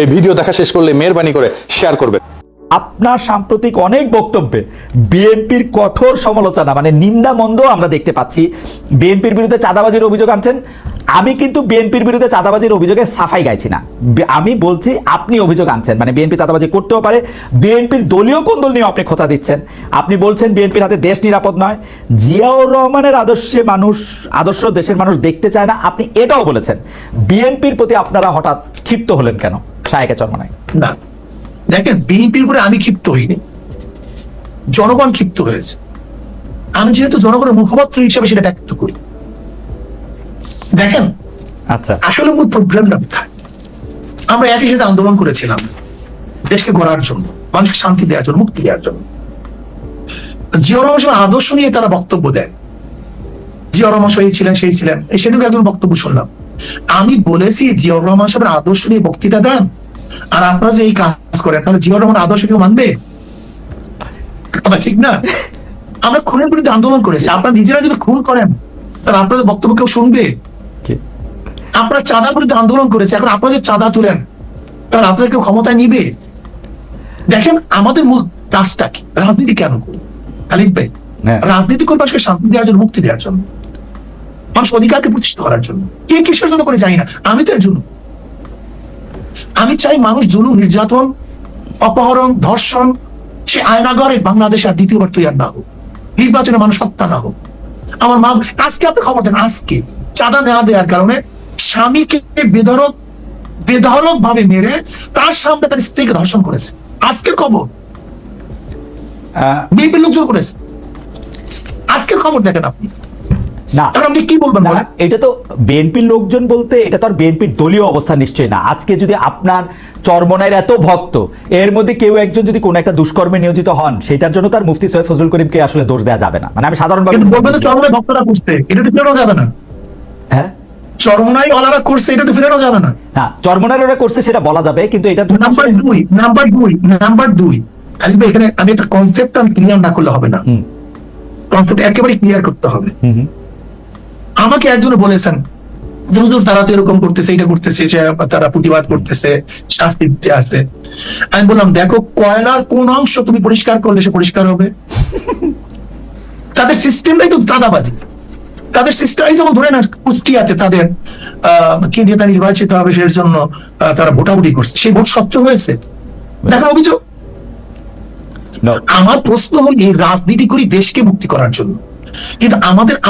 এই ভিডিও দেখা শেষ করলে মেহেরবানি করে শেয়ার করবেন। আপনার সাম্প্রতিক অনেক বক্তব্যে বিএনপির কঠোর সমালোচনা মানে নিন্দা মন্দ আমরা দেখতে পাচ্ছি। বিএনপির বিরুদ্ধে চাঁদাবাজির অভিযোগ আনছেন। আমি কিন্তু বিএনপির বিরুদ্ধে চাঁদাবাজির অভিযোগে সাফাই গাইছি না, আমি বলছি আপনি অভিযোগ আনছেন, মানে বিএনপি চাঁদাবাজি করতেও পারে। বিএনপির দলীয় কোন্দল নিয়ে আপনি খোঁচা দিচ্ছেন। আপনি বলছেন বিএনপির হাতে দেশ নিরাপদ নয়, জিয়াউর রহমানের আদর্শ দেশের মানুষ দেখতে চায় না, আপনি এটাও বলেছেন। বিএনপির প্রতি আপনারা হঠাৎ ক্ষিপ্ত হলেন কেন? শায়েকে চরমনাই না, দেখেন, বিএনপির উপরে আমি ক্ষিপ্ত হইনি, জনগণ ক্ষিপ্ত হয়েছে। আমি যেহেতু জনগণের মুখপাত্র হিসেবে সেটা ব্যক্ত করি। দেখেন, আচ্ছা, আসলে মূল প্রবলেমটা কোথায়? আমরা একই সাথে আন্দোলন করেছিলাম দেশকে গড়ার জন্য, মানুষকে শান্তি দেওয়ার জন্য, মুক্তি দেওয়ার জন্য। জিয়াউর রহমান সাহেবের আদর্শ নিয়ে তারা বক্তব্য দেয়, জিয়াউর রহমান সাহেব ছিলেন, সেই ছিলেন, সেটুকু একজন বক্তব্য শুনলাম। আমি বলেছি জিয়াউর রহমান সাহেবের আদর্শ নিয়ে বক্তৃতা দেন, আর আপনারা যে এই কাজ করেন, তাহলে জিয়াউর রহমান আদর্শ কেউ মানবে? ঠিক না? আমরা খুনের বিরুদ্ধে আন্দোলন করেছি, আপনারা নিজেরা যদি খুন করেন তাহলে আপনাদের বক্তব্য কেউ শুনবে? আপনারা চাঁদার বিরুদ্ধে আন্দোলন করেছে, এখন আপনারা যে চাঁদা তুলেন তাহলে আপনাদের কেউ ক্ষমতায় নিবে? দেখেন, আমাদের মূল কাজটা কি? রাজনীতি কেন করি খালিদ ভাই? রাজনীতি করে মানুষকে শান্তি দেওয়ার জন্য, মুক্তি দেওয়ার জন্য, মানুষ অধিকারকে প্রতিষ্ঠিত করার জন্য। কে কিসের জন্য করে জানি না, আমি তো এর জন্য। আমি চাই মানুষ জুলুম, নির্যাতন, অপহরণ, ধর্ষণ, সে আয়নাগরে বাংলাদেশ আর দ্বিতীয়বার তৈরি না হোক, নির্বাচনে মানুষ হত্যা না হোক। আমার মা আজকে আপনি খবর দেন, আজকে চাঁদা নেওয়া দেওয়ার কারণে স্বামীকে বেধড়ক ভাবে মেরে তার সামনে তার স্ত্রীকে ধর্ষণ করেছে। আজকের খবর, বিএনপির লোকজন করেছে। আজকের খবর দেখেন আপনি। না, আপনি কি বলবেন? এটা তো বিএনপির লোকজন বলতে এটা তো আর বিএনপির দলীয় অবস্থা নিশ্চয়ই না। আজকে যদি আপনার চরমনাইয়ের এত ভক্ত, এর মধ্যে কেউ একজন যদি কোনো একটা দুষ্কর্মে নিয়োজিত হন, সেটার জন্য তার মুফতি সৈয়দ ফজলুল করিমকে আসলে দোষ দেওয়া যাবে না। মানে আমি সাধারণভাবে চরমনাই ভক্তরা করছে, এটা তো ফেরানো যাবে না। হ্যাঁ, চরমনাই ওনারা করছে, এটা তো ফেরানো যাবে না। হ্যাঁ, চরমনাই ওরা করছে সেটা বলা যাবে, কিন্তু এটা নাম্বার দুই খালিদ ভাই, এখানে আমি একটা কনসেপ্ট ক্লিয়ার না করলে হবে না। কনসেপ্ট একেবারে ক্লিয়ার করতে হবে। আমাকে একজন বলেছেন যে হুজুর তারা তো এরকম করতেছে, এটা করতেছে, তারা প্রতিবাদ করতেছে, শাস্তি দিতে আছে। আমি বললাম, দেখো, কয়লার কোন অংশ তুমি পরিষ্কার করলে সে পরিষ্কার হবে? তাদের সিস্টেমটাই তো চাঁদাবাজি। তাদের সিস্টেম, যেমন ধরে না কুষ্টিয়াতে তাদের কি নেতা নির্বাচিত হবে সের জন্য তারা ভোটাভুটি করছে, সেই ভোট স্বচ্ছ হয়েছে, দেখার অভিযোগ। আমার প্রশ্ন হল, এই রাজনীতি করি দেশকে মুক্তি করার জন্য, কিন্তু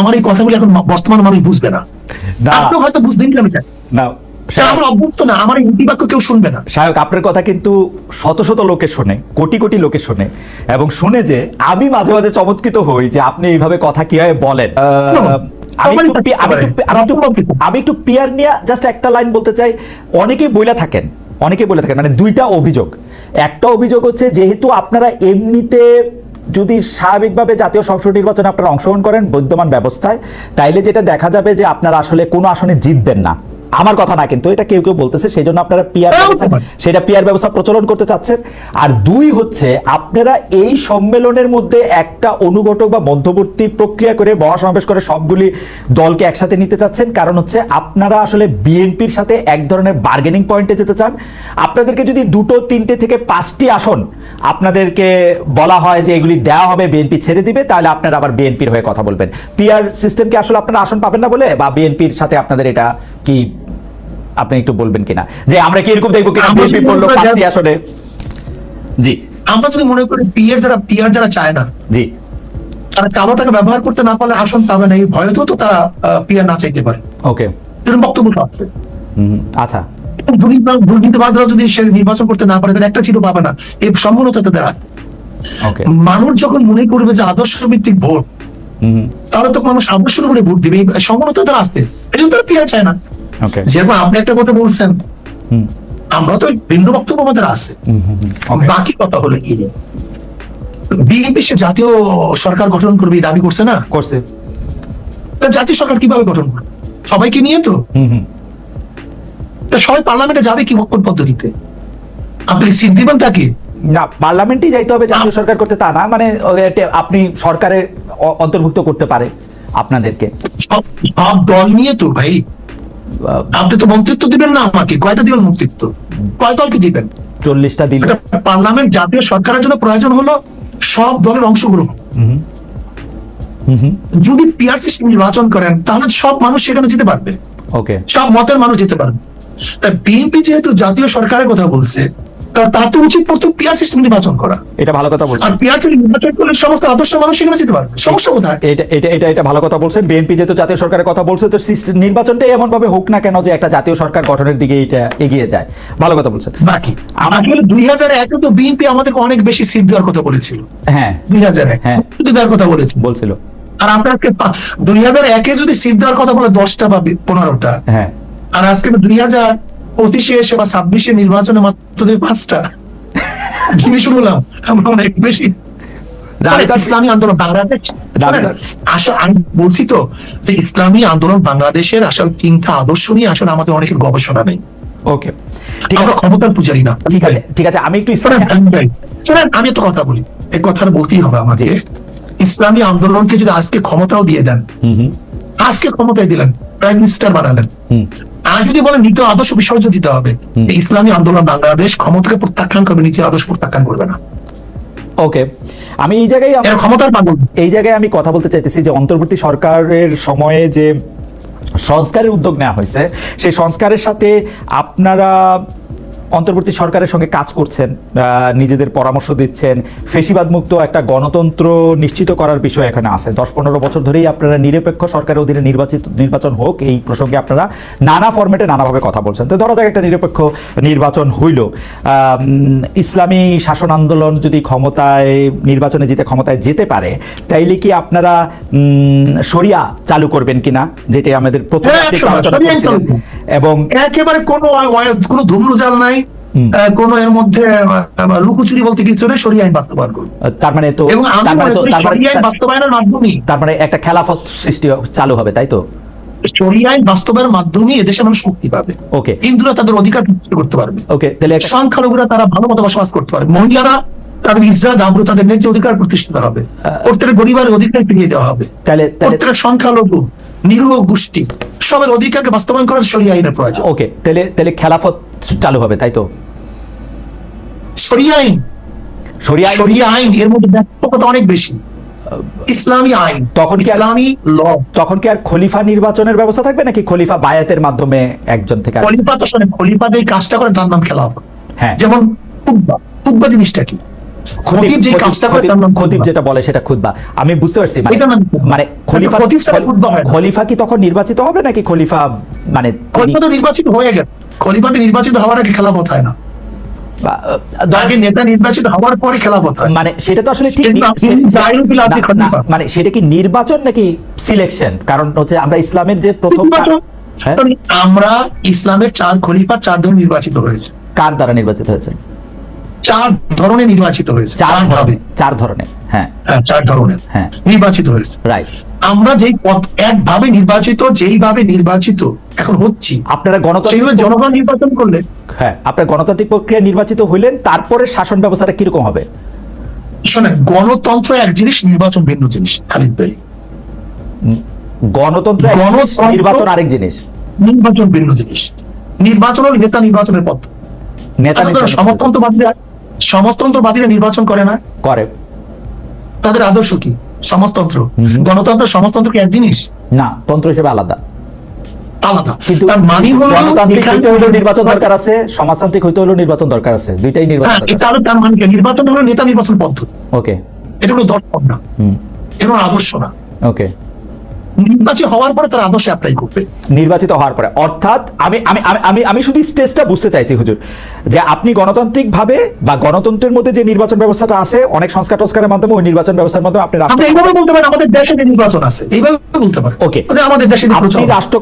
আমার এই কথাগুলো এখন বর্তমান মানুষ বুঝবে না। আপনি হয়তো বুঝবেন কি, আমি জানি না, আমার অভ্যস্ত না, আমার এই বাক্য কেউ শুনবে না। শায়ক, আপনার কথা কিন্তু শত শত লোকে শোনে, কোটি কোটি লোকে শোনে, এবং শুনে যে আমি মাঝে মাঝে চমৎকৃত হই যে আপনি এইভাবে কথা কিভাবে বলেন। আমি একটু পিয়ার নিয়ে জাস্ট একটা লাইন বলতে চাই। অনেকেই বইলা থাকেন, মানে দুইটা অভিযোগ। একটা অভিযোগ হচ্ছে, যেহেতু আপনারা এমনিতে যদি স্বাভাবিকভাবে জাতীয় সংসদ নির্বাচনে আপনারা অংশগ্রহণ করেন বৈদ্যমান ব্যবস্থায়, তাইলে যেটা দেখা যাবে যে আপনারা আসলে কোনো আসনে জিতবেন না। আমার কথা না, কিন্তু এটা কেউ কেউ বলতেছে, সেই জন্য আপনারা পিয়ার ব্যবস্থা প্রচলন করতে চাচ্ছেন। আর দুই হচ্ছে, আপনারা এই সম্মেলনের মধ্যে একটা অনুঘটক বা মধ্যবর্তী প্রক্রিয়া করে মহাসমাবেশ করে সবগুলি দলকে একসাথে নিতে চাচ্ছেন। কারণ হচ্ছে আপনারা আসলে বিএনপির সাথে এক ধরনের বার্গেনিং পয়েন্টে যেতে চান। আপনাদেরকে যদি 2, 3 থেকে 5টি আসন আপনাদেরকে বলা হয় যে এগুলি দেওয়া হবে, বিএনপি ছেড়ে দিবে, তাহলে আপনারা আবার বিএনপির হয়ে কথা বলবেন। পিআর সিস্টেমকে আসলে আপনারা আসন পাবেন না বলে, বা বিএনপির সাথে আপনাদের এটা কি, আপনি একটু বলবেন কিনা যে আমরা কি এরকম দেখবো কিনা বিএনপি পড়লো 5টি আসনে? জি, আমরা যদি মনে করি পিআর যারা চায় না, জি, তারা কালো টাকা ব্যবহার করতে না পারলে আসন পাবে না, এই ভয়তেও তো তারা পিআর না চাইতে পারে। ওকে, এরকম বক্তব্য আছে। আচ্ছা, দুর্নীতিবাদরা যদি সে নির্বাচন করতে না পারে, তাহলে একটা চিঠি পাবে না, এই সম্ভাবনা তাদের আছে। মানুষ যখন মনে করবে যে আদর্শ ভিত্তিক ভোট, তাহলে তো মানুষ আদর্শের উপরে ভোট দিবে, এই সম্ভাবনা তাদের আছে। এই জন্য তারা পিআর চায় না। যেরকম আপনি একটা কথা বলছেন, আমরা তো ভিন্ন বক্তব্য আমাদের আছে। বাকি কথা হলো কি, বিএনপি সে জাতীয় সরকার গঠন করবে দাবি করছে না? করছে। জাতীয় সরকার কিভাবে গঠন করবে? সবাইকে নিয়ে তো। সবাই পার্লামেন্টে যাবে কি কোন পদ্ধতিতে? আপনি সিট দিবেন তাকে? না, পার্লামেন্টেই যাইতে হবে জাতীয় সরকার করতে, তা না। মানে আপনি সরকারে অন্তর্ভুক্ত করতে পারে আপনাদেরকে। সব দল নিয়ে তো ভাই, আপনি তো মন্ত্রিত্ব দিবেন না আমাকে, কয়টা দিবেন মন্ত্রিত্ব? কয় দলকে দিবেন? 40টা দিল। একটা পার্লামেন্ট জাতীয় সরকারের জন্য প্রয়োজন হলো সব দলের অংশগ্রহণ। যদি পিআর সিস্টেম নির্বাচন করেন তাহলে সব মানুষ সেখানে যেতে পারবে, ওকে, সব মতের মানুষ যেতে পারবে। তাই বিএনপি যেহেতু জাতীয় সরকারের কথা বলছে, তার তো উচিত প্রথম পিআর সিস্টেম নির্বাচন করা। এটা ভালো কথা বলছেন। আর পিআর সিস্টেম নির্বাচন করলে সমস্ত আদর্শ মানুষ সেখানে যেতে পারবে, সমস্যা কোথায়? এটা ভালো কথা বলছেন। বিএনপি যেহেতু জাতীয় সরকারের কথা বলছে, তো নির্বাচনটা এমন ভাবে হোক না কেন যে একটা জাতীয় সরকার গঠনের দিকে এটা এগিয়ে যায়। ভালো কথা বলছেন। বাকি আমাদের 2001 তো বিএনপি আমাদেরকে অনেক বেশি সিট দেওয়ার কথা বলেছিল। হ্যাঁ, 2001 হ্যাঁ, দেওয়ার কথা বলছিল। আর আপনাকে 2001-এ যদি সিট দেওয়ার কথা বলে 10টা বা 15টা, হ্যাঁ, আর আজকে 2025-এ এসে বা 26-এ নির্বাচনে মাত্র 5টা জিনিস শুনলাম, আমরা অনেক বেশি। ইসলামী আন্দোলন বাংলাদেশ, আসলে আমি বলছি তো যে ইসলামী আন্দোলন বাংলাদেশের আসলে চিন্তা আদর্শ নিয়ে আসলে আমাদের অনেকের গবেষণা নেই। ওকে, ঠিক আমরা আছে, ক্ষমতার পূজারি না। ঠিক আছে, আমি একটু আমি একটা কথা বলি, এই কথাটা বলতেই হবে আমাকে। ইসলামী আন্দোলনকে যদি আজকে ক্ষমতাও দিয়ে দেন, আজকে ক্ষমতায় দিলেন, প্রাইম মিনিস্টার বানালেন, আর যদি বলেন নীতি আদর্শ বিসর্জন দিতে হবে, ইসলামী আন্দোলন বাংলাদেশ ক্ষমতাকে প্রত্যাখ্যান করবে, নীতি আদর্শ প্রত্যাখ্যান করবে না। ওকে, আমি এই জায়গায় আমি কথা বলতে চাইতেছি যে অন্তর্বর্তী সরকারের সময়ে যে সংস্কারের উদ্যোগ নেওয়া হয়েছে, সেই সংস্কারের সাথে আপনারা অন্তর্বর্তী সরকারের সঙ্গে কাজ করছেন, নিজেদের পরামর্শ দিচ্ছেন, ফেসিবাদ মুক্ত একটা গণতন্ত্র নিশ্চিত করার বিষয় এখানে আছে। 10-15 বছর ধরেই আপনারা নিরপেক্ষ সরকারের অধীনে নির্বাচন হোক এই প্রসঙ্গে আপনারা নানা ফরম্যাটে নানাভাবে কথা বলছেন। তো ধরা যাক একটা নিরপেক্ষ নির্বাচন হইল, ইসলামী শাসন আন্দোলন যদি নির্বাচনে ক্ষমতায় যেতে পারে, তাইলে কি আপনারা শরিয়া চালু করবেন কিনা, যেটা আমাদের প্রথম আলোচনা করেছিলেন। এবং একেবারে কোনো ধুমরুজাল নাই, কোন এর মধ্যে লুকোচুরি বলতে কিছু নেই, শরিয়া আইন বাস্তবায়ন করবে। তার মানে তো বাস্তবায়নের মাধ্যমে তার মানে একটা খেলাফত সৃষ্টি চালু হবে, তাই তো? শরিয়া আইন বাস্তবায়নের মাধ্যমে এদেশে মানুষ মুক্তি পাবে। ওকে, হিন্দুরা তাদের অধিকার প্রতিষ্ঠা করতে পারবে। ওকে, তাহলে সংখ্যালঘুরা তারা ভালো মতো বসবাস করতে পারবে। মহিলারা তাদের ইজ্জত আবরু, তাদের ন্যায্য অধিকার প্রতিষ্ঠিত হবে। প্রত্যেকের পরিবারের অধিকার ফিরিয়ে দেওয়া হবে। প্রত্যেকের সংখ্যালঘু, নিরীহ গোষ্ঠী সবের অধিকারকে বাস্তবায়ন করার শরিয়া আইনের প্রয়োজন। ওকে, তাহলে খেলাফত চালু হবে, তাই তো? শরিয়া আইন এর মধ্যে ব্যাপকতা অনেক বেশি। ইসলামী আইন, ইসলামী ল। তখন কি আর খলিফা নির্বাচনের ব্যবস্থা থাকবে, নাকি খলিফা বায়াতের মাধ্যমে একজন থেকে? খলিফা যে কাজটা করে তার নাম খেলাফত। হ্যাঁ, যেমন খুতবা জিনিসটা কি? খতিব যে কাজটা করে তার নাম খতিব, যেটা বলে সেটা খুতবা। আমি বুঝতে পারছি, মানে খলিফা কি তখন নির্বাচিত হবে, নাকি খলিফা মানে নির্বাচিত হয়ে গেল? খলিফাতে নির্বাচিত হওয়ার আগে খেলাফত হয় না, নেতা নির্বাচিত হওয়ার পরে খেলাফত হয়। মানে সেটা তো আসলে ঠিক, মানে সেটা কি নির্বাচন নাকি সিলেকশন? কারণ হচ্ছে আমরা ইসলামের যে প্রথম, আমরা ইসলামের 4 খলিফা 4 ধরনের নির্বাচিত হয়েছে। কার দ্বারা নির্বাচিত হয়েছে? 4 ধরনের নির্বাচিত হয়েছে। 4 ধরনের, হ্যাঁ, 4 ধরনের নির্বাচিত হয়েছে। রাইট। আমরা যেই পদ একভাবে নির্বাচিত, যেইভাবে নির্বাচিত এখন হচ্ছি, আপনারা গণতন্ত্র জনগণ নির্বাচন করলে, হ্যাঁ, আপনার গণতান্ত্রিক প্রক্রিয়া নির্বাচিত হইলেন, তারপরে শাসন ব্যবস্থাটা কিরকম হবে? শোনেন, গণতন্ত্র এক জিনিস, নির্বাচন ভিন্ন জিনিস। খালিদ ভাই, গণতন্ত্র নির্বাচন আরেক জিনিস, নির্বাচন ভিন্ন জিনিস। নির্বাচন হল নেতা নির্বাচনের পদ্ধতি। সমাজতন্ত্রবাদীরা নির্বাচন করে না, করে। তাদের আদর্শ কি? সমাজতন্ত্র। গণতন্ত্র সমাজতন্ত্র কি এক জিনিস? না, তন্ত্র হিসেবে আলাদা। কিন্তু তার মানে হলো গণতান্ত্রিক হইতে হলো নির্বাচন দরকার আছে, সমাজতান্ত্রিক হইতে হলো নির্বাচন দরকার আছে, দুইটাই নির্বাচন দরকার। তার মানে কি? নির্বাচন হলো নেতা নির্বাচন পদ্ধতি। ওকে, এটা হলো দর্শন না, এটা হলো আদর্শ না। ওকে, নির্বাচিত হওয়ার পরে তার আদর্শ অ্যাপ্লাই করবে। নির্বাচিত হওয়ার পরে, অর্থাৎ আমি আমি আমি আমি শুধু স্টেজটা বুঝতে চাইছি হুজুর, যে আপনি গণতান্ত্রিক ভাবে বা গণতন্ত্রের মধ্যে যে নির্বাচন ব্যবস্থাটা আছে, অনেক সংস্কারের মাধ্যমে ওই নির্বাচন ব্যবস্থার মাধ্যমে আপনি এইভাবে বলতে পারেন আমাদের দেশে যে নির্বাচন আছে, এইভাবে বলতে পারেন। ওকে, আমাদের দেশে আপনি রাষ্ট্র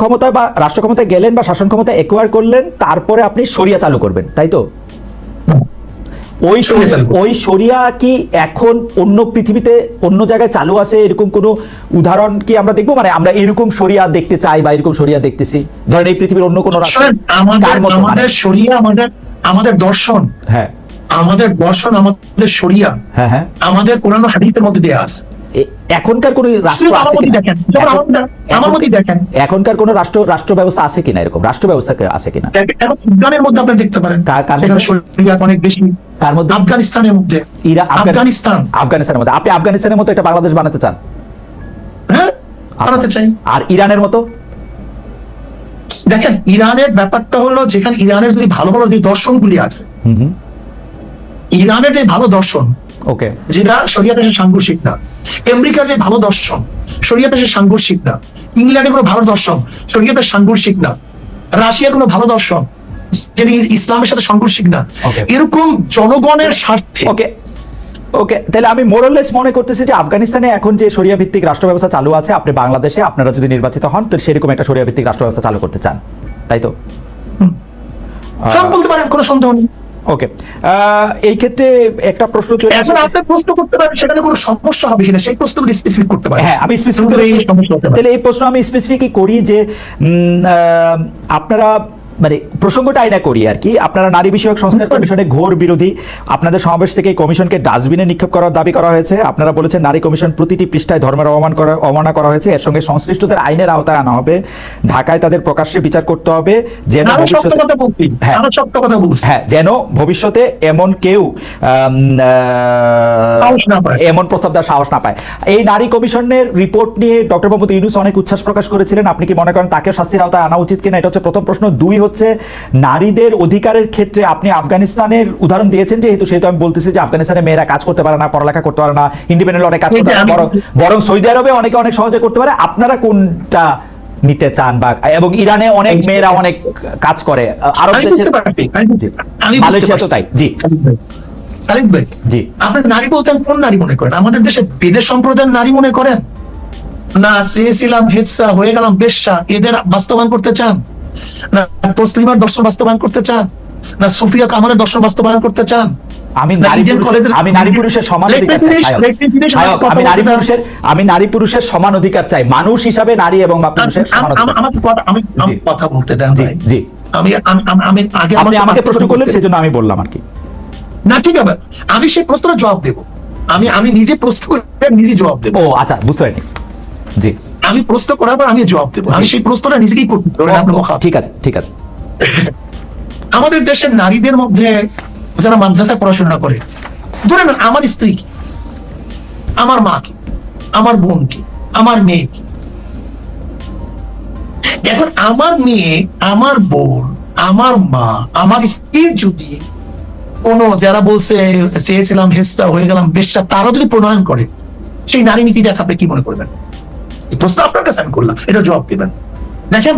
ক্ষমতায় গেলেন বা শাসন ক্ষমতা একুয়ার করলেন, তারপরে আপনি শরিয়া চালু করবেন, তাই তো? ওই শরিয়া কি এখন অন্য পৃথিবীতে অন্য জায়গায় চালু আছে, এরকম কোন উদাহরণ কি আমরা দেখবো? মানে আমরা এরকম শরিয়া দেখতে চাই বা এরকম শরিয়া দেখতেছি, ধরেন এই পৃথিবীর অন্য কোন আমাদের শরিয়া, আমাদের দর্শন, হ্যাঁ, আমাদের দর্শন, আমাদের শরিয়া, হ্যাঁ হ্যাঁ, আমাদের কোরআন হাদিসের মধ্যে দেয়া আছে। এখনকার কোন রাষ্ট্র শুধু আমার আছে মতই কিনা? দেখেন, যেমন আমার মতই দেখেন। এখনকার কোন রাষ্ট্র ব্যবস্থা আছে কিনা, এরকম রাষ্ট্র ব্যবস্থা আছে কিনা? এখন ইরানের মধ্যে আপনি দেখতে পারেন, কার সেখানে মধ্যে? শরিয়াত অনেক বেশি। কার মধ্যে? আফগানিস্তানের মধ্যে। আফগানিস্তানের মধ্যে। আপনি আফগানিস্তানের মতো এটা বাংলাদেশ বানাতে চান? হ্যাঁ, বানাতে চাই। আর ইরানের মতো? দেখেন, ইরানের ব্যাপারটা হলো, যেখানে ইরানের যদি ভালো ভালো যে দর্শনগুলি আছে, ইরানের যে ভালো দর্শন, ওকে, যেটা শরিয়াতে সাংঘর্ষিক না। আমেরিকার যে ভালো দর্শন, শরিয়াতে সাংঘর্ষিক না। ইংল্যান্ডের কোনো ভালো দর্শন, শরিয়াতে সাংঘর্ষিক না। রাশিয়ার কোনো ভালো দর্শন, যেটা ইসলামের সাথে সাংঘর্ষিক না। এরকম জনগণের স্বার্থে। ওকে ওকে, তাহলে আমি মোরলেস মনে করতেছি যে আফগানিস্তানে এখন যে শরিয়া ভিত্তিক রাষ্ট্র ব্যবস্থা চালু আছে, আপনি বাংলাদেশে আপনারা যদি নির্বাচিত হন তো সেরকম একটা শরিয়া ভিত্তিক রাষ্ট্র ব্যবস্থা চালু করতে চান, তাই তো? বলতে পারেন, কোনো সন্দেহ নেই। ওকে, এই ক্ষেত্রে একটা প্রশ্ন চলে আসে। এখন আপনি প্রশ্ন করতে পারেন সেখানে কোনো সমস্যা হবে কিনা, সেই প্রশ্নগুলো স্পেসিফিক করতে পারেন। হ্যাঁ, আমি স্পেসিফিক, তাহলে এই প্রশ্ন আমি স্পেসিফিকই করি যে আপনারা মানে প্রসঙ্গটা আইনা করি আর কি, আপনারা নারী বিষয়ক সংস্কার কমিশনে ঘোর বিরোধী। আপনাদের সমাবেশ থেকে কমিশনকে ডাস্টবিনে নিক্ষেপ করার দাবি করা হয়েছে। আপনারা বলেছেন নারী কমিশন প্রতিটি পৃষ্ঠায় ধর্মের অবমাননা করা হয়েছে, এর সঙ্গে সংশ্লিষ্টদের আইনের আওতায় আনা হবে, ঢাকায় তাদের প্রকাশ্যে বিচার করতে হবে, যেন যেন ভবিষ্যতে এমন কেউ এমন প্রস্তাব দেওয়ার সাহস না পায়। এই নারী কমিশনের রিপোর্ট নিয়ে ডক্টর মোহাম্মদ ইউনূস অনেক উচ্ছ্বাস প্রকাশ করেছিলেন। আপনি কি মনে করেন তাকে শাস্তির আওতায় আনা উচিত কিনা? এটা হচ্ছে প্রথম প্রশ্ন। দুই হচ্ছে, নারীদের অধিকারের ক্ষেত্রে আপনি আফগানিস্তানের উদাহরণ দিয়েছেন, যেহেতু আমি বলতেছি যে আফগানিস্তানে মেয়েরা কাজ করতে পারে না, পড়ালেখা করতে পারে না, ইন্ডিপেন্ডেন্ট অনেক কাজ করতে পারে না, বরং সৌদি আরবে অনেক সহজে করতে পারে। আপনারা কোনটা নিতে চান? বা এবং ইরানে অনেক মেয়েরা অনেক কাজ করে, আরব দেশে, মালয়েশিয়া তো তাই। জি খালিদ ভাই, জি, আপনি নারী বলতে কোন নারী মনে করেন? আমাদের দেশে বেদের সম্প্রদায়ের নারী মনে করেন? না চেয়েছিলাম হেচ্ছা হয়ে গেলাম বেশ্যা, এদের বাস্তবায়ন করতে চান? না তসলিমার দর্শন বাস্তবায়ন করতে চান? না সুফিয়া কামালের দর্শন বাস্তবায়ন করতে চান? আমি নারী পুরুষের সমান অধিকার চাই। আমি নারী পুরুষের সমান অধিকার চাই, মানুষ হিসাবে নারী এবং পুরুষের সমান অধিকার। আমি কথা বলতে দেন। জি, আমি আগে আপনি আমাকে প্রশ্ন করলেন, সেজন্য আমি বললাম আর কি। না, ঠিক আছে, আমি সেই প্রশ্নের জবাব দেব। আমি নিজে প্রশ্ন করে নিজে জবাব দেব। ও আচ্ছা, বুঝতে পারিনি। জি, আমি প্রশ্ন করার পর আমি জবাব দেব। আমি সেই প্রশ্নটা নিজেকেই করতে পারবো। ঠিক আছে, ঠিক আছে। আমাদের দেশের নারীদের মধ্যে যারা মাদ্রাসায় পড়াশোনা করে, ধরেন আমার স্ত্রী কি, আমার মা কি, আমার বোন কি, আমার মেয়ে কি। এখন আমার মেয়ে, আমার বোন, আমার মা, আমার স্ত্রীর যদি কোনো, যারা বলছে চেয়েছিলাম হেচ্ছা হয়ে গেলাম বেশ্যা, তারা যদি প্রণয়ন করে, সেই নারী নীতিটা আপনি কি মনে করবেন? প্রশ্ন আপনার কাছে আমি করলাম, এটা জবাব দিবেন। দেখেন,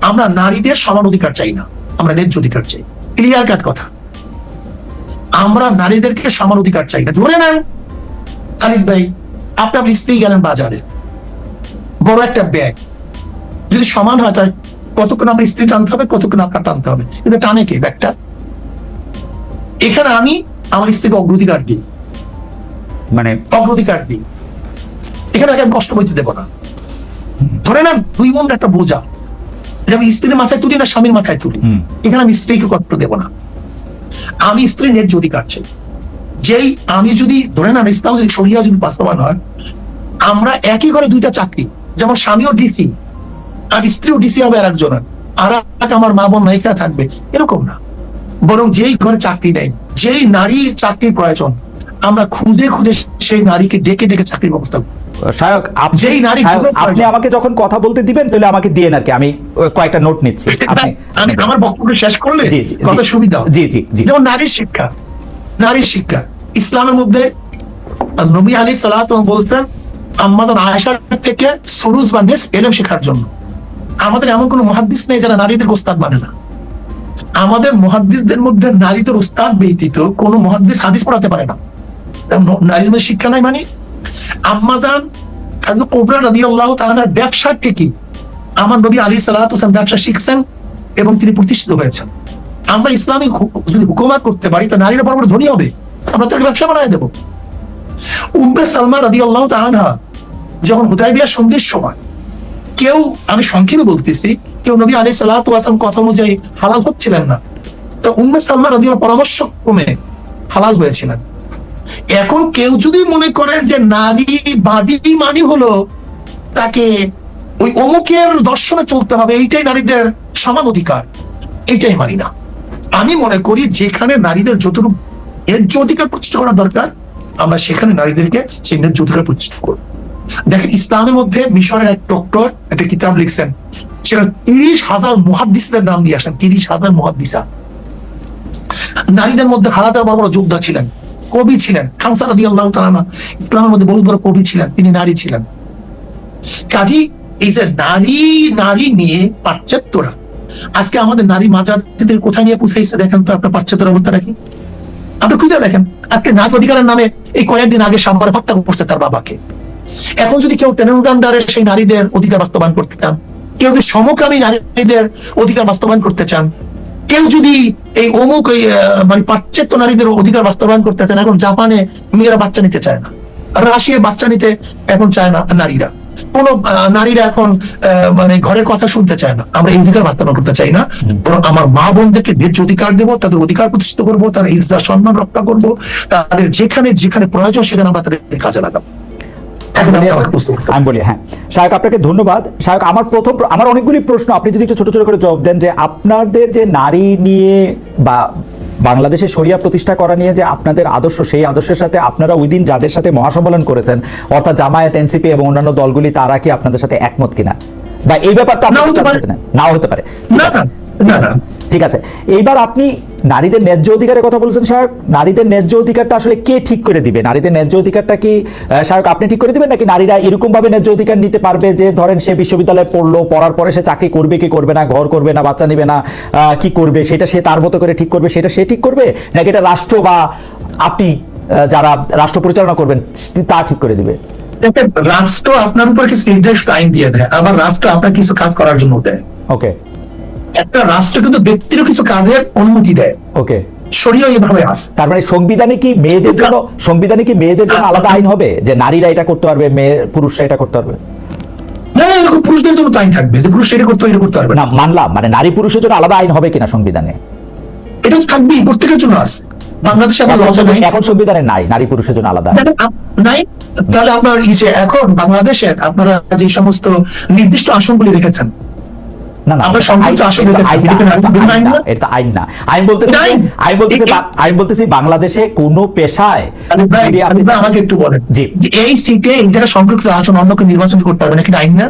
আমরা নারীদের সমান অধিকার চাই না, আমরা ন্যায্য অধিকার চাই। ক্লিয়ার কাট কথা। আমরা নারীদেরকে সমান অধিকার চাই না। ধরে নেন খালিদ ভাই, আপনি আপনার স্ত্রী গেলেন বাজারে, বড় একটা ব্যাগ, যদি সমান হয় তাহলে কতক্ষণ আমার স্ত্রী টানতে হবে, কতক্ষণ আপনার টানতে হবে, কিন্তু টানে কে ব্যাগটা? এখানে আমি আমার স্ত্রীকে অগ্রাধিকার দিই, মানে অগ্রাধিকার দিই। এখানে আমি কষ্ট বইতে দেবো না। ধরে নেন 2 মন একটা বোঝা, এটা আমি স্ত্রীর মাথায় তুলি না স্বামীর মাথায় তুলি, এখানে আমি স্ত্রীকে কষ্ট দেবো না। আমি স্ত্রীর ন্যায্য অধিকার চাই। যেই আমি যদি ধরে নেন ইসলাম যদি শরিয়া যদি বাস্তবায়ন হয়, আমরা একই ঘরে 2টা চাকরি, যেমন স্বামীও ডিসি আর স্ত্রীও ডিসি হবে আর একজনের, আর আমার মা বোন নায়িকা থাকবে, এরকম না। বরং যেই ঘরে চাকরি নেই, যেই নারীর চাকরির প্রয়োজন, আমরা খুঁজে খুঁজে সেই নারীকে ডেকে ডেকে চাকরির ব্যবস্থা করব। শায়ক, আপনি আমাকে যখন কথা বলতে দিবেন তাহলে আমাকে দিয়েন আর কি, আমি কয়েকটা নোট নিচ্ছি। আমি আমার বক্তব্য শেষ করলে কথা সুবিধা। জি জি জি। যেমন নারীর শিক্ষা, নারীর শিক্ষা ইসলামের মধ্যে নবী আলাইহিস সালাতু বলতেন আম্মাজান আয়েশার থেকে সুরুজ বা নিস ইলম শেখার জন্য। আমাদের এমন কোনো মুহাদ্দিস নেই যারা নারীদের ওস্তাদ মানে না। আমাদের মুহাদ্দিসদের মধ্যে নারীদের ওস্তাদ ব্যতীত কোনো মুহাদ্দিস হাদিস পড়াতে পারে না। নারীর মধ্যে শিক্ষা নাই মানে আম্মাজান কুবরা রাদিয়াল্লাহু তাআলার ব্যবসা থেকে আমার নবী আলাইহিস সালাতু ওয়াসালাম ব্যবসা শিখছেন এবং তিনি প্রতিষ্ঠিত হয়েছেন। আমরা ইসলামিক যদি হুকুমত করতে পারি তো নারীরা বড় বড় ধনী হবে, আমরা তাকে ব্যবসা বানায় দেব। উম্মে সালমা রাদিয়াল্লাহু তাআলা যখন হুদায়বিয়া সন্ধির সময়, কেউ, আমি সংক্ষেপে বলতেছি, কেউ নবী আলাইহিস সালাতু ওয়াসালাম কথা অনুযায়ী হালাল হচ্ছিলেন না, তো উম্মে সালমা রাদিয়াল্লাহু পরামর্শ ক্রমে হালাল হয়েছিলেন। এখন কেউ যদি মনে করেন যে নারীবাদী মানে হলো তাকে ওই অমুকের দর্শনে চলতে হবে, এইটাই নারীদের সমান অধিকার, এইটাই মানি না। আমি মনে করি যেখানে নারীদের যতটুকু ন্যায্য অধিকার প্রতিষ্ঠা করা দরকার, আমরা সেখানে নারীদেরকে সেই ন্যায্য অধিকার প্রতিষ্ঠা করব। দেখেন, ইসলামের মধ্যে মিশরের এক ডক্টর একটা কিতাব লিখছেন, সেটা 30,000 মুহাদ্দিসদের নাম দিয়ে আসেন, 30,000 মুহাদ্দিসা। নারীদের মধ্যে হাজার বড় বড় যোদ্ধা ছিলেন, কবি ছিলেন। খানসা রাদিয়াল্লাহু তাআলা ইসলামের মধ্যে বহুত বড় কবি ছিলেন, তিনি নারী ছিলেন। কাজী এই যে নারী নিয়ে পাশ্চাত্যরা আজকে আমাদের নারী মাজাতিদের কোথায় নিয়ে পৌঁছাইছে দেখেন তো আপনার পাশ্চাত্যের অবস্থাটা কি। আপনি খুঁজে দেখেন, আজকে নারী অধিকারের নামে এই কয়েকদিন আগে সাম্বার হত্যা করছে তার বাবাকে। এখন যদি কেউ টেনেন্ডারে সেই নারীদের অধিকার বাস্তবায়ন করতে চান, কেউ যদি সমকামী নারীদের অধিকার বাস্তবায়ন করতে চান, কেউ যদি এই অমুক মানে পাশ্চাত্য নারীদের অধিকার বাস্তবায়ন করতে চান, এখন জাপানে মেয়েরা বাচ্চা নিতে চায় না, রাশিয়ায় বাচ্চা নিতে এখন চায় না নারীরা, কোন নারীরা এখন মানে ঘরের কথা শুনতে চায় না। আমরা এই অধিকার বাস্তবায়ন করতে চাই না, বরং আমার মা বোনদেরকে ন্যায্য অধিকার দেবো, তাদের অধিকার প্রতিষ্ঠিত করবো, তাদের ইজ্জত সম্মান রক্ষা করবো, তাদের যেখানে যেখানে প্রয়োজন সেখানে আমরা তাদের কাজে লাগাবো। আমি বলি, হ্যাঁ শায়ক, আপনাকে ধন্যবাদ। শায়ক, আমার অনেকগুলি প্রশ্ন, আপনি যদি একটু ছোট ছোট করে জবাব দেন যে আপনাদের যে নারী নিয়ে বা বাংলাদেশে শরিয়া প্রতিষ্ঠা করা নিয়ে যে আপনাদের আদর্শ, সেই আদর্শের সাথে আপনারা ওই দিন যাদের সাথে মহাসম্মেলন করেছেন অর্থাৎ জামায়াত, এনসিপি এবং অন্যান্য দলগুলি, তারা কি আপনাদের সাথে একমত কিনা, বা এই ব্যাপারটা নাও হতে পারে। ঠিক আছে, এইবার আপনি নারীদের ন্যায্য অধিকারের কথা বলছেন শায়ক। নারীদের ন্যায্য অধিকারটা আসলে কে ঠিক করে দিবে? নারীদের ন্যায্য অধিকারটা কি শায়ক আপনি ঠিক করে দিবেন, নাকি নারীরা এরকম ভাবে ন্যায্য অধিকার নিতে পারবে যে ধরেন সে বিশ্ববিদ্যালয়ে পড়লো, পড়ার পরে সে চাকরি করবে কি করবে না, ঘর করবে না, বাচ্চা নেবে না, কি করবে সেটা সে তার মতো করে ঠিক করবে, সেটা সে ঠিক করবে, নাকি এটা রাষ্ট্র বা আপনি যারা রাষ্ট্র পরিচালনা করবেন তা ঠিক করে দিবে? রাষ্ট্র আপনার উপর কিছু নির্দিষ্ট আইন দিয়ে দেয়, আবার রাষ্ট্র আপনার কিছু কাজ করার জন্য দেয়। ওকে, একটা রাষ্ট্র কিন্তু ব্যক্তিরও কিছু কাজের অনুমতি দেয়। ওকে, শরীয়ত এইভাবে আছে। তার মানে সংবিধানে কি মেয়েদের জন্য আলাদা আইন হবে যে নারীরা এটা করতে পারবে, পুরুষরা এটা করতে পারবে? না, এরকম পুরুষদের জন্য তো আইন থাকবে যে পুরুষ এটা করতে পারবে না, মানলাম, মানে নারী পুরুষের জন্য আলাদা আইন হবে কিনা সংবিধানে? এটা থাকবেই, প্রত্যেকের জন্য আছে। বাংলাদেশে এখন সংবিধানে নাই নারী পুরুষের জন্য আলাদা নাই। তাহলে আপনার এখন বাংলাদেশের আপনারা যে সমস্ত নির্দিষ্ট আসনগুলি রেখেছেন, বাংলাদেশে কোন পেশায়, আমাকে একটু বলেন, এই সিটে এটা সম্পৃক্ত আসন অন্যকে নির্বাচন করতে হবে নাকি আইন না?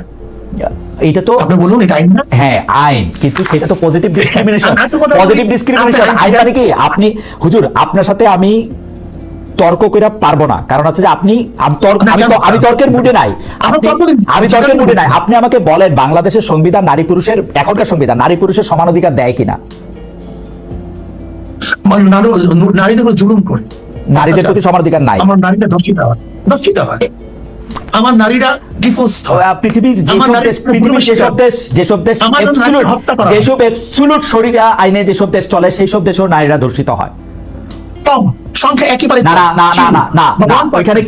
এটা তো আপনি বলুন, এটা আইন না? হ্যাঁ আইন, কিন্তু সেটা তো পজিটিভ ডিসক্রিমিনেশন। আইন মানে কি? আপনি হুজুর, আপনার সাথে আমি তর্ক করে পারবো না, কারণ হচ্ছে যে আমি তর্কের মুডে নাই, আপনি আমাকে বলেন বাংলাদেশের সংবিধান নারী পুরুষের, এখনকার সংবিধান নারী পুরুষের সমান অধিকার দেয় কিনা? নারীদের জুলুম করে, নারীদের প্রতি সমান অধিকার নাই। আমার নারীরা দর্শিত হয়, আমার নারীরা ডিফোর্স হয়। পৃথিবীর যেসব দেশ শরিয়া আইনে যেসব দেশ চলে, সেই সব দেশেও নারীরা ধর্ষিত হয়। সংখ্যা একেবারে ওইখানে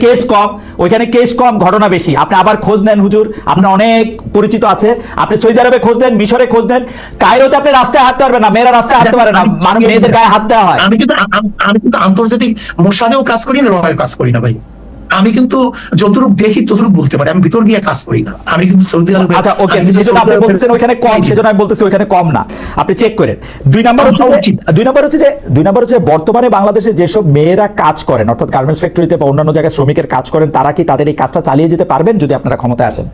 কেস কম, ঘটনা বেশি। আপনি আবার খোঁজ নেন হুজুর, আপনার অনেক পরিচিত আছে, আপনি সৌদি আরবে খোঁজ নেন, মিশরে খোঁজ নেন, কায়রোতে আপনি রাস্তায় হাঁটতে পারবেন না, মেয়েরা রাস্তায় হাঁটতে পারে না, মানুষ মেয়েদের গায়ে হাত দেওয়া হয়। আমি কিন্তু আন্তর্জাতিক মোসাদেও কাজ করি না, রয়েও কাজ করি না ভাই। আমি কিন্তু যতটুকু দেখি ততটুকু বলতে পারি, আমি ভিতর গিয়ে কাজ করি না। আমি কিন্তু সৌদি আরবে, আচ্ছা ওকে, আপনি বলতেছেন ওখানে কম, সেজন্য আমি বলতেছি ওখানে কম না, আপনি চেক করেন। দুই নাম্বার হচ্ছে বর্তমানে বাংলাদেশে যেসব মেয়েরা কাজ করেন, অর্থাৎ গার্মেন্টস ফ্যাক্টরিতে বা অন্যান্য জায়গায় শ্রমিকের কাজ করেন, তারা কি তাদের এই কাজটা চালিয়ে যেতে পারবেন যদি আপনারা ক্ষমতায় আসেন?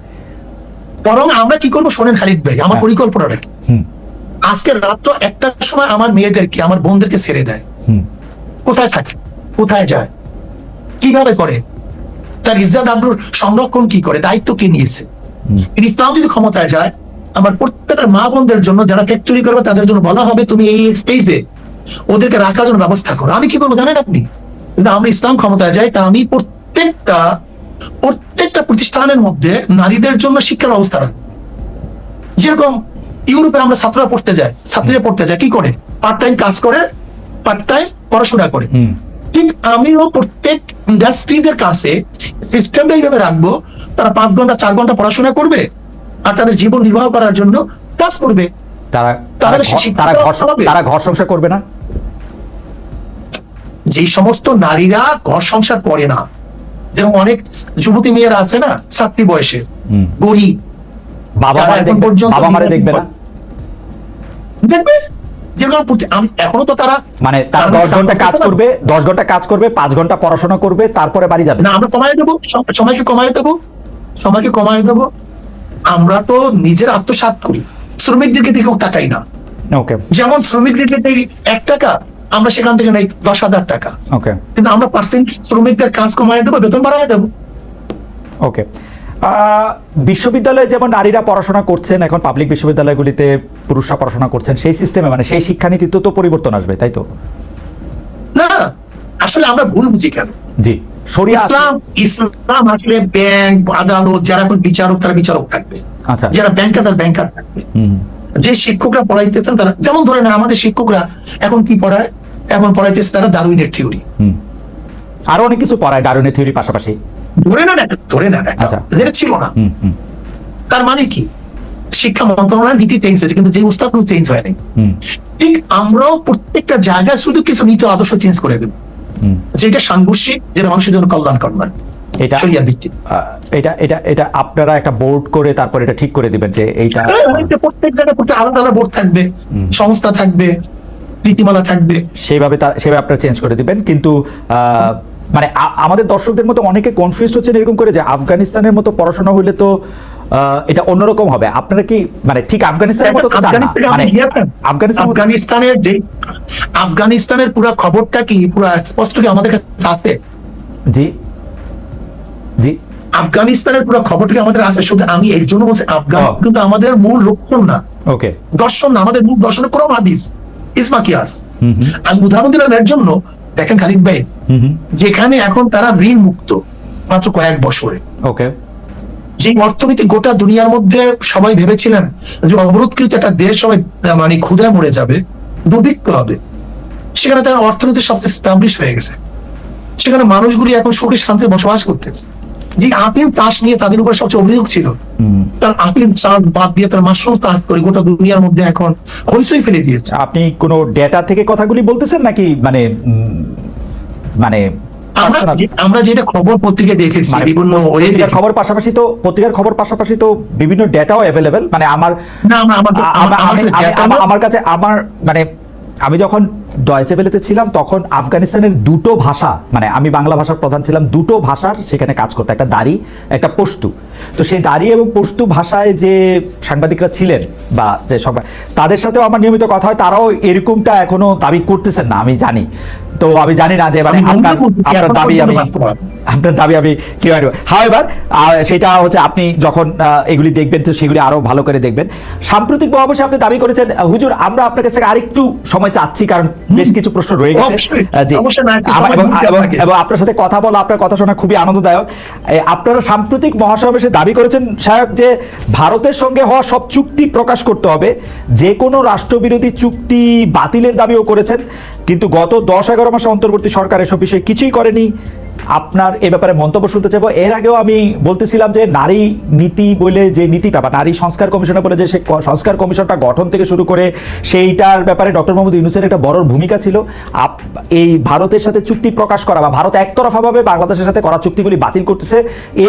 বরং আমরা কি করবো শোনেন খালিদ ভাই, আমার পরিকল্পনাটা কি। আজকে রাত তো একটার সময় আমার মেয়েদেরকে, আমার বোনদেরকে ছেড়ে দেয়, কোথায় থাকে, কোথায় যায়, কিভাবে করে, তার ইজ্জত আবরুর সংরক্ষণ কি করে, দায়িত্ব কে নিয়েছে? ইসলাম যদি ক্ষমতায় যায়, আমার প্রত্যেকটা মা বোনদের জন্য যারা ফ্যাক্টরি করবে তাদের জন্য বলা হবে তুমি এই স্পেসে ওদেরকে রাখার জন্য ব্যবস্থা করো। আমি কি করবো জানেন আপনি? কিন্তু আমরা ইসলাম ক্ষমতায় যাই, তা আমি প্রত্যেকটা প্রতিষ্ঠানের মধ্যে নারীদের জন্য শিক্ষার ব্যবস্থা রাখবো। যেরকম ইউরোপে আমরা ছাত্রীরা পড়তে যায় কি করে? পার্ট টাইম কাজ করে, পার্ট টাইম পড়াশোনা করে। ঠিক আমিও প্রত্যেক ইন্ডাস্ট্রিদের কাছে সিস্টেমটা এইভাবে রাখবো, তারা 5 ঘন্টা 4 ঘন্টা পড়াশোনা করবে আর তাদের জীবন নির্বাহ করার জন্য কাজ করবে। তারা ঘর সংসার করবে না? যেই সমস্ত নারীরা ঘর সংসার করে না, যেমন অনেক যুবতী মেয়েরা আছে না ছাত্রী বয়সে, গরিব, বাবা যারা মারে এখন দেখবে, পর্যন্ত বাবা মারে দেখবে না, দেখবে যেগুলো আমি এখনো তো তারা মানে তার 10 ঘন্টা কাজ করবে, 10 ঘন্টা কাজ করবে, 5 ঘন্টা পড়াশোনা করবে, তারপরে বাড়ি যাবে না। আমরা কমায় দেবো, সময়কে কমায় দেবো, সময়কে কমায় দেবো। আমরা তো নিজের আত্মসাৎ করি, শ্রমিকদেরকে দিকেও তাকাই না। ওকে যেমন শ্রমিকদেরকে দেই 1 টাকা, আমরা সেখান থেকে নেই 10,000 টাকা, ওকে কিন্তু আমরা পার্সেন্ট শ্রমিকদের কাজ কমায় দেবো, বেতন বাড়ায় দেবো। ওকে বিশ্ববিদ্যালয়ে যেমন নারীরা পড়াশোনা করছেন, এখন পাবলিক বিশ্ববিদ্যালয়গুলিতে পুরুষরা পড়াশোনা করছেন, সেই সিস্টেমে মানে সেই শিক্ষানীতিতে তো পরিবর্তন আসবে, তাই তো? না, আসলে আমরা ভুল বুঝি কেন। জি, শরিয়া ইসলাম আসলে ব্যাংক, আদালত, যারা এখন বিচারক তারা বিচারক থাকবে, আচ্ছা, যারা ব্যাংকার তারা ব্যাংকার থাকবে। যে শিক্ষকরা পড়াইতেছেন তারা, যেমন ধরেন আমাদের শিক্ষকরা এখন কি পড়ায়, এখন পড়াইতেছে তারা ডারউইনের থিওরি, আরো অনেক কিছু পড়ায় ডারউইনের থিওরি পাশাপাশি, ধরে না আচ্ছা, যেটা ছিল না। তার মানে কি, শিক্ষা মন্ত্রণালয়ের নীতি চেঞ্জ হয়েছে কিন্তু যে উস্তাদ চেঞ্জ হয়নি। ঠিক আমরাও প্রত্যেকটা জায়গায় শুধু কিছু নীতি আদর্শ চেঞ্জ করে দেব, যেটা সাংঘর্ষিক, যেটা মানুষের জন্য কল্যাণকর নয়। এটা শরিয়া ভিত্তিক, এটা আপনারা একটা বোর্ড করে তারপর এটা ঠিক করে দিবেন যে এইটা প্রত্যেক জায়গায় আলাদা আলাদা বোর্ড থাকবে, সংস্থা থাকবে, নীতিমালা থাকবে, সেভাবে আপনারা চেঞ্জ করে দিবেন। কিন্তু মানে আমাদের দর্শকদের মতো অনেকে কনফিউজড হচ্ছেন এরকম করে যে আফগানিস্তানের মতো পড়াশোনা হইলে তো এটা অন্যরকম হবে। আপনারা কি মানে ঠিক আফগানিস্তানের মতো চান না? মানে আফগানিস্তানের পুরো খবরটা কি পুরো স্পষ্ট কি আমাদের কাছে আছে? জি জি, আফগানিস্তানের পুরো খবরটা কি আমাদের আছে? শুধু আমি এর জন্য বলছি, আফগান কিন্তু আমাদের মূল লক্ষণ না, ওকে, দর্শন না। আমাদের মূল দর্শনে কোরআন হাদিস, ইসমা কিয়াস। আমি উদাহরণ দিলাম এর জন্য, দেখেন খালিদ ভাই, যেখানে এখন তারা ঋণ মুক্ত মাত্র কয়েক বছরে, ওকে, যে অর্থনীতি গোটা দুনিয়ার মধ্যে সবাই ভেবেছিলেন যে অবরোধকৃত একটা দেশ সবাই মানে ক্ষুধায় মরে যাবে, দুর্ভিক্ষ হবে, সেখানে তার অর্থনীতি সবচেয়ে এস্টাবলিশ হয়ে গেছে। সেখানে মানুষগুলি এখন সুখে শান্তিতে বসবাস করতেছে। যে আফিম চাষ নিয়ে তাদের উপর সবচেয়ে অভিযোগ ছিল, তার আফিম চাষ বাদ দিয়ে তার মাশরুম চাষ করে গোটা দুনিয়ার মধ্যে এখন হইচই ফেলে দিয়েছে। আপনি কোনো ডেটা থেকে কথাগুলি বলতেছেন নাকি মানে মানে আমরা যেটা খবর পত্রিকা দেখেছি, বিভিন্ন পত্রিকার খবর পাশাপাশি তো বিভিন্ন ডেটাও অ্যাভেলেবেল। মানে আমার কাছে মানে আমি যখন ডয়েচে ভেলেতে ছিলাম তখন আফগানিস্তানের 2টো ভাষা, মানে আমি বাংলা ভাষার প্রধান ছিলাম, 2টো ভাষার সেখানে কাজ করতো, একটা দারি একটা পশতু। তো সেই দারি এবং পশতু ভাষায় যে সাংবাদিকরা ছিলেন বা যে তাদের সাথেও আমার নিয়মিত কথা হয়, তারাও এরকমটা এখনো দাবি করতেছেন না, আমি জানি। তো আমি জানি না যে মানে আপনার দাবি আমি কি হয়। হাওয়েভার সেটা হচ্ছে আপনি যখন এগুলি দেখবেন তো সেগুলি আরো ভালো করে দেখবেন। সাম্প্রতিক অবশ্যই আপনি দাবি করেছেন হুজুর আমরা আপনার কাছে আরেকটু সময় চাচ্ছি, কারণ বেশ কিছু প্রশ্ন রয়ে গেছে এবং আপনার সাথে কথা বলা, আপনার কথা শোনা খুবই আনন্দদায়ক। আপনারা সাম্প্রতিক মহাসমাবেশে দাবি করেছেন সাহেব যে ভারতের সঙ্গে হওয়া সব চুক্তি প্রকাশ করতে হবে, যে কোনো রাষ্ট্রবিরোধী চুক্তি বাতিলের দাবিও করেছেন। কিন্তু গত 10-11 মাসে অন্তর্বর্তী সরকার এসব বিষয়ে কিছুই করেনি। আপনার এ ব্যাপারে মন্তব্য শুনতে চাইবো। এর আগেও আমি বলতেছিলাম যে নারী নীতি বলে যে নীতিটা বা নারী সংস্কার কমিশনে বলে যে সংস্কার কমিশনটা গঠন থেকে শুরু করে সেইটার ব্যাপারে ডক্টর মোহাম্মদ ইউনূসের একটা বড় ভূমিকা ছিল। এই ভারতের সাথে চুক্তি প্রকাশ করা বা ভারত একতরফাভাবে বাংলাদেশের সাথে করা চুক্তিগুলি বাতিল করতেছে,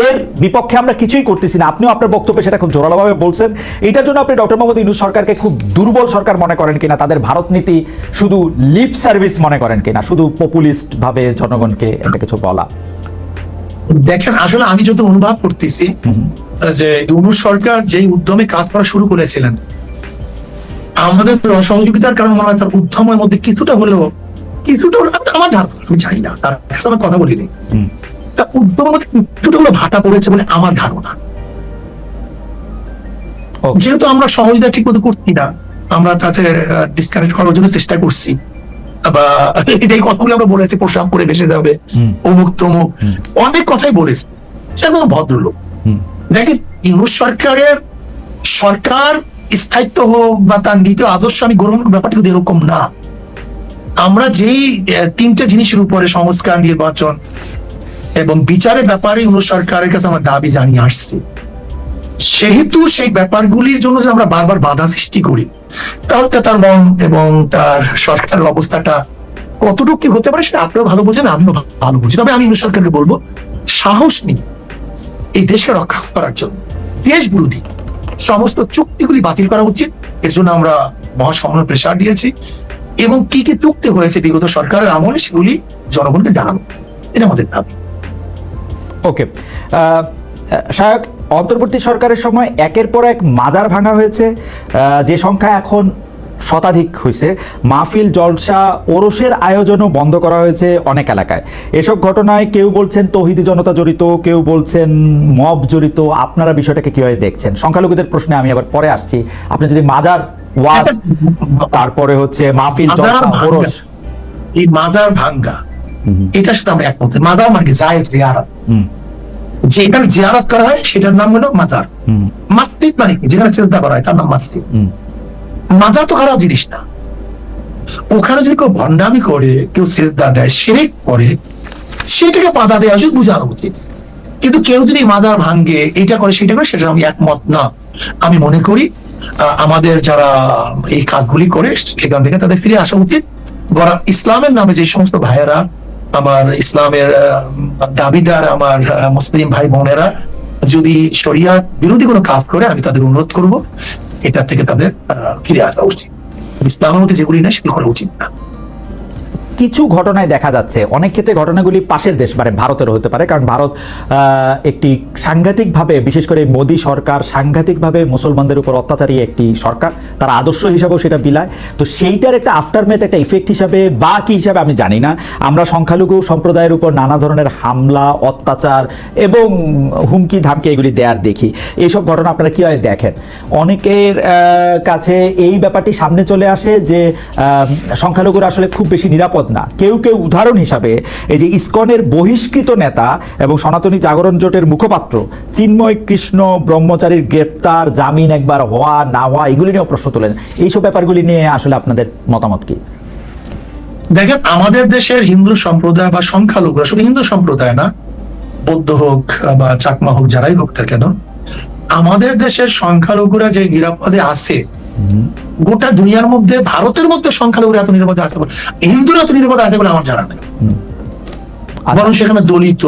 এর বিপক্ষে আমরা কিছুই করতেছি না। আপনিও আপনার বক্তব্যে সেটা খুব জোরালোভাবে বলছেন। এটার জন্য আপনি ডক্টর মোহাম্মদ ইউনূস সরকারকে খুব দুর্বল সরকার মনে করেন কিনা, তাদের ভারত নীতি শুধু লিপ সার্ভিস মনে করেন কিনা, শুধু পপুলিস্ট ভাবে জনগণকে একটা কিছু বলা? দেখেন, আসলে আমি যত অনুভব করতেছি যে ইউনূস সরকার যেই উদ্যমে কাজ করা শুরু করেছিলেন, আমাদের সহযোগিতার কারণে মনে হয় তার উদ্যমের মধ্যে কিছুটা হলেও আমার ধারণা, আমি জানি না, তার কাছে আমি কথা বলিনি, তার উদ্যমের মধ্যে কিছুটা হলেও ভাটা পড়েছে বলে আমার ধারণা। যেহেতু আমরা সহযোগিতা ঠিক মতো করছি না, আমরা তাতে ডিসকানেক্ট করার জন্য চেষ্টা করছি, বা এই কথাগুলো আমরা বলেছি প্রসাব করে ভেসে যাবে, অমুক তমুক অনেক কথাই বলেছি, সেগুলো ভদ্রলোক। দেখেন, ইউনূস সরকার স্থায়িত্ব হোক বা তার নীতি আদর্শ আমি গ্রহণ ব্যাপারটা কিন্তু এরকম না। আমরা যেই 3টে জিনিসের উপরে সংস্কার, নির্বাচন এবং বিচারের ব্যাপারে ইউনূস সরকারের কাছে আমরা দাবি জানিয়ে আসছি, সেহেতু সেই ব্যাপারগুলির জন্য যে আমরা বারবার বাধা সৃষ্টি করি, তাহলে তার মন এবং তার সরকারের অবস্থাটা কতটুকু কি হতে পারে সেটা আপনারা ভালো বোঝেন, আমিও ভালো বুঝি। তবে আমি ইউনূস সরকারকে বলবো, সাহস নিয়ে এই দেশকে রক্ষা করার জন্য দেশ বিরোধী সমস্ত চুক্তিগুলি বাতিল করা উচিত। এর জন্য আমরা মহাসম্মেলন প্রেসার দিয়েছি, এবং কি কি চুক্তি হয়েছে বিগত সরকারের আমলে সেগুলি জনগণকে জানাবো, এটা আমাদের দাবি। ওকে, শায়ক, অন্তর্বর্তী সরকারের সময় একের পর এক মাজার ভাঙা হয়েছে, যে সংখ্যা এখন শতাধিক হয়েছে। মাহফিল, জলসা, ওরসের আয়োজনও বন্ধ করা হয়েছে অনেক এলাকায়। এসব ঘটনায় কেউ বলছেন তৌহিদি জনতা জড়িত, কেউ বলছেন মব জড়িত। আপনারা বিষয়টাকে কিভাবে দেখছেন? সংখ্যালঘুদের প্রশ্নে আমি আবার পরে আসছি। আপনি যদি মাজার, ওয়াজ, তারপরে হচ্ছে মাহফিল, জলসা, ওরস, এই মাজার ভাঙ্গা, এটার সাথে আমরা একমত। মাজার মানে জায়েজ জিয়ারত, যেখানে জিয়ারত করা হয় সেটার নাম হলো মাজার। মসজিদ মানে কি? যেখানে চিন্তা করা হয় তার নাম মসজিদ। মাজার তো খারাপ জিনিস না। ওখানে যদি কেউ ভণ্ডামি করে, কেউ সিজদা দেয়, শিরক করে, সেটাকে বাধা দেওয়া উচিত, বোঝানো উচিত। কিন্তু কেউ যদি মাজার ভাঙ্গে, এটা করে সেটা করে, সেটা আমি একমত না। আমি মনে করি আমাদের যারা এই কাজগুলি করে সেখান থেকে তাদের ফিরে আসা উচিত। বরং ইসলামের নামে যে সমস্ত ভাইয়েরা, আমার ইসলামের দাবিদার, আমার মুসলিম ভাই বোনেরা যদি শরিয়াত বিরোধী কোনো কাজ করে, আমি তাদের অনুরোধ করব এটা থেকে তাদের ফিরে আসা উচিত। ইসলামের মধ্যে যেগুলি না সেগুলো করা উচিত না। কিছু ঘটনায় দেখা যাচ্ছে, অনেক ক্ষেত্রে ঘটনাগুলি পাশের দেশ, মানে ভারতেরও হতে পারে, কারণ ভারত একটি সাংঘাতিকভাবে, বিশেষ করে মোদী সরকার সাংঘাতিকভাবে মুসলমানদের উপর অত্যাচারী একটি সরকার, তার আদর্শ হিসাবেও সেটা বিলায়। তো সেইটার একটা আফটারম্যাথ, একটা ইফেক্ট হিসাবে বা কি হিসাবে আমি জানি না, আমরা সংখ্যালঘু সম্প্রদায়ের উপর নানা ধরনের হামলা, অত্যাচার এবং হুমকি ধামকি এগুলি দেয়ার দেখি। এইসব ঘটনা আপনারা কীভাবে দেখেন? অনেকের কাছে এই ব্যাপারটি সামনে চলে আসে যে সংখ্যালঘুরা আসলে খুব বেশি নিরাপদ না। কেউ কেউ উদাহরণ হিসাবে এই যে ইসকনের বহিষ্কৃত নেতা এবং সনাতনী জাগরণ জোটের মুখপাত্র চিন্ময় কৃষ্ণ ব্রহ্মচারীর গ্রেপ্তার, জামিন একবার হওয়া না হওয়া, এগুলি নিয়েও প্রশ্ন তোলেন। এইসব ব্যাপারগুলি নিয়ে আসলে আপনাদের মতামত কি? দেখেন, আমাদের দেশের হিন্দু সম্প্রদায় বা সংখ্যালঘুরা, শুধু হিন্দু সম্প্রদায় না, বৌদ্ধ হোক বা চাকমা হোক, যারাই হোক না কেন, আমাদের দেশের সংখ্যালঘুরা যে নিরাপদে আছে, গোটা দুনিয়ার মধ্যে, ভারতের মধ্যে সংখ্যালঘুরা এত নিরাপদে আছে, হিন্দুরা এত নিরাপদে আছে বলে আমার জানা নেই। বরং সেখানে দলিত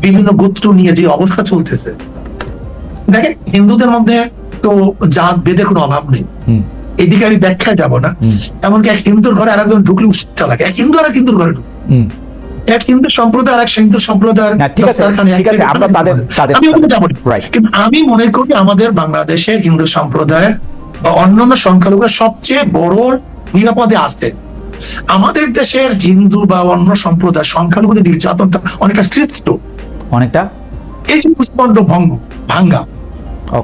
বিভিন্ন গোত্র নিয়ে যে অবস্থা চলতেছে, দেখেন হিন্দুদের মধ্যে তো জাত বেদের কোনো অভাব নেই, এদিকে আমি ব্যাখ্যায় যাব না। এমনকি এক হিন্দুর ঘরে আর একজন ঢুকলে উৎসাহ লাগে, এক হিন্দু আর এক হিন্দুর ঘরে ঢুক, এক হিন্দু সম্প্রদায় আর এক হিন্দু সম্প্রদায়। কিন্তু আমি মনে করি আমাদের বাংলাদেশের হিন্দু সম্প্রদায় বা অন্যান্য সংখ্যালঘুরা সবচেয়ে বড় নিরাপদে আছে। আমাদের দেশের হিন্দু বা অন্য সম্প্রদায় সংখ্যালঘুদের নির্যাতনটা অনেকটা শ্রেষ্ঠ, অনেকটা এই যে পুষ্পমণ্ডপ ভাঙ্গা,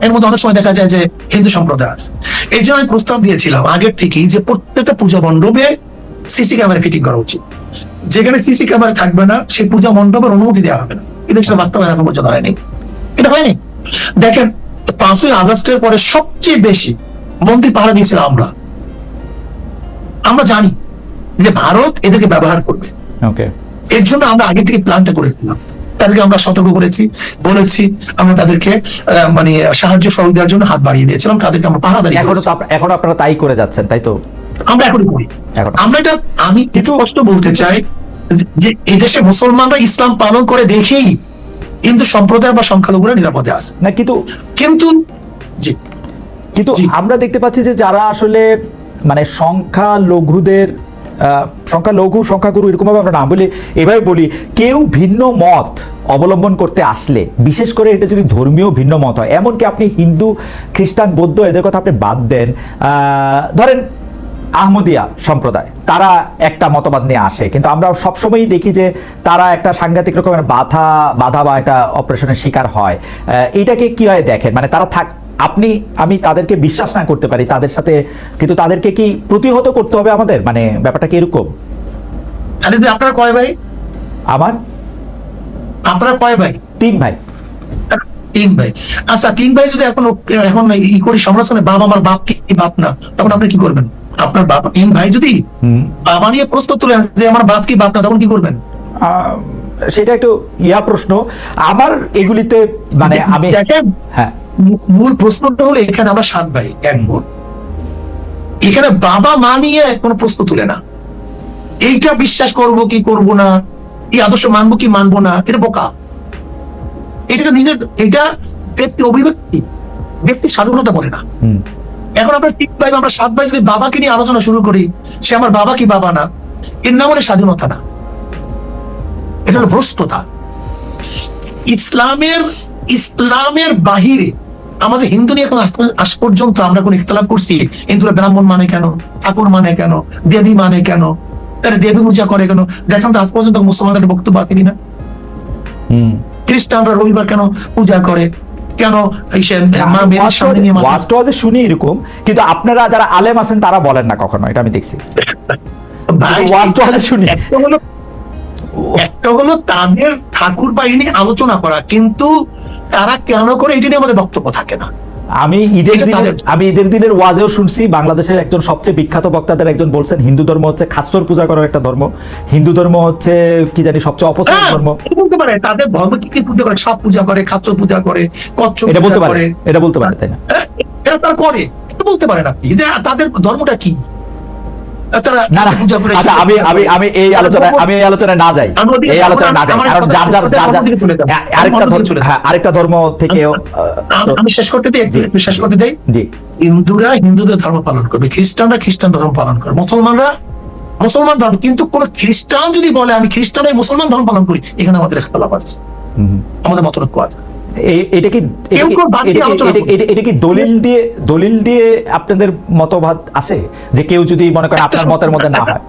এর মধ্যে অনেক সময় দেখা যায় যে হিন্দু সম্প্রদায় আছে। এই জন্য আমি প্রস্তাব দিয়েছিলাম আগের থেকেই যে প্রত্যেকটা পূজা মণ্ডপে সিসি ক্যামেরা ফিটিং করা উচিত। যেখানে সিসি ক্যামেরা থাকবে না সেই পূজা মণ্ডপের অনুমতি দেওয়া হবে না। কিন্তু সেটা বাস্তবায়ন এখন পর্যন্ত হয়নি, এটা হয়নি। দেখেন, 5ই আগস্টের পরে সবচেয়ে বেশি মন্দির পাহারা দিয়েছিল আমরা জানি যে ভারত এদেরকে ব্যবহার করবে। এর জন্য আমরা আগে থেকে প্ল্যানটা করেছিলাম, তাদেরকে আমরা সতর্ক করেছি, বলেছি, আমরা তাদেরকে মানে সাহায্য সহযোগিতার জন্য হাত বাড়িয়ে দিয়েছিলাম, তাদেরকে আমরা পাহারাদারি। এখন আপনারা তাই করে যাচ্ছেন, তাই তো? আমরা এখনই করি। আমরা এটা, আমি কিছু কষ্ট বলতে চাই যে এদেশে মুসলমানরা ইসলাম পালন করে দেখেই হিন্দু সম্প্রদায় বা সংখ্যালঘুরা নিরাপদে আছে না। কিন্তু আমরা দেখতে পাচ্ছি যে যারা আসলে মানে সংখ্যালঘুদের, সংখ্যাগুরু এরকম ভাবে আমরা না বলি, এভাবে বলি, কেউ ভিন্ন মত অবলম্বন করতে আসলে, বিশেষ করে এটা যদি ধর্মীয় ভিন্ন মত হয়, এমনকি আপনি হিন্দু, খ্রিস্টান, বৌদ্ধ এদের কথা আপনি বাদ দেন, ধরেন আহমদিয়া সম্প্রদায়, তারা একটা মতবাদ নিয়ে আসে, কিন্তু আমরা সবসময়ই দেখি যে তারা একটা সাংঘাতিক রকমের বাধা বা একটা অপারেশনের শিকার হয়। এইটাকে কিভাবে দেখেন? মানে তারা আমি তাদেরকে বিশ্বাস না করতে পারি তাদের সাথে, কিন্তু তাদেরকে কি প্রতিহত করতে হবে আমাদের? মানে ব্যাপারটা কি এরকম? আপনারা কয় ভাই? আপনারা কয় ভাই? 3 ভাই। 3 ভাই। আচ্ছা, 3 ভাই যদি এখন ই করি সমালোচনা, বাবা আমার বাপ কি বাপ না, তখন আপনি কি করবেন? আপনার বাবা 3 ভাই যদি বাবা নিয়ে প্রশ্ন তুলেন যে আমার বাপ কি বাপ না, তখন কি করবেন? সেটা একটু প্রশ্ন আমার এগুলিতে, মানে আমি, হ্যাঁ, মূল প্রশ্নটা হলো এখানে আমরা 7 ভাই 1 বোন, এখানে বাবা মা নিয়ে কোনো প্রশ্ন তুলে না। এইটা বিশ্বাস করব কি করব না, এই আদর্শ মানবো কি মানবো না, এটা বোকা। এটা নিজের, এটা ব্যক্তি অভিব্যক্তি, ব্যক্তি স্বাধীনতা বলে না। এখন আমরা 3 ভাই, আমরা 7 ভাই যদি বাবাকে নিয়ে আলোচনা শুরু করি, সে আমার বাবা কি বাবা না, এর নাম হলো স্বাধীনতা না, এটা হলো ভ্রষ্টতা। ইসলামের বাহিরে আমাদের হিন্দু নিয়ে এখন আজ পর্যন্ত আমরা কোন ইখতিলাফ করছি? হিন্দুরা ব্রাহ্মণ মানে কেন, ঠাকুর মানে কেন, দেবী মানে কেন, তারা দেবী পূজা করে কেন? দেখেন তো আজ পর্যন্ত মুসলমানদের বক্তব্য আছে কিনা? খ্রিস্টানরা রবিবার কেন পূজা করে, কেন মা মেয়ের সামনে নিয়ে ওয়াজটা শুনি এরকম, কিন্তু আপনারা যারা আলেম আছেন তারা বলেন না কখনো, এটা আমি দেখছি। ওয়াজটা শুনি, একটা হলো তাদের ঠাকুর বাহিনী আলোচনা করা, কিন্তু তারা কেন করে এটা নিয়ে আমাদের বক্তব্য থাকে না। আমি ঈদের দিনের ওয়াজেও শুনছি, বাংলাদেশের একজন সবচেয়ে বিখ্যাত বক্তাদের একজন বলছেন হিন্দু ধর্ম হচ্ছে খাচ্চর পূজা করার একটা ধর্ম, হিন্দু ধর্ম হচ্ছে কি জানি সবচেয়ে অপছন্দের ধর্ম। বলতে পারে তাদের ধর্ম কি পূজা করে, সব পূজা করে, খাচ্চর পূজা করে, কচ্ছপ পূজা করে, এটা বলতে পারে, তাই না? এটা তারা করে, এটা বলতে পারে না যে তাদের ধর্মটা কি। আচ্ছা, আমি এই আলোচনায় না যাই, কারণ আরেকটা ধর্ম থেকে আমি শেষ করতে দিই। হিন্দুরা হিন্দুদের ধর্ম পালন করবে, খ্রিস্টানরা খ্রিস্টান ধর্ম পালন করবে, মুসলমানরা মুসলমান ধর্ম। কিন্তু কোন খ্রিস্টান যদি বলে আমি খ্রিস্টান মুসলমান ধর্ম পালন করি, এখানে আমাদের ইখতিলাফ আছে, আমাদের মতলক্য আছে। এটা কি দলিল দিয়ে আপনাদের মতবাদ আছে যে কেউ যদি মনে করেন আপনার মতের মধ্যে না হয়?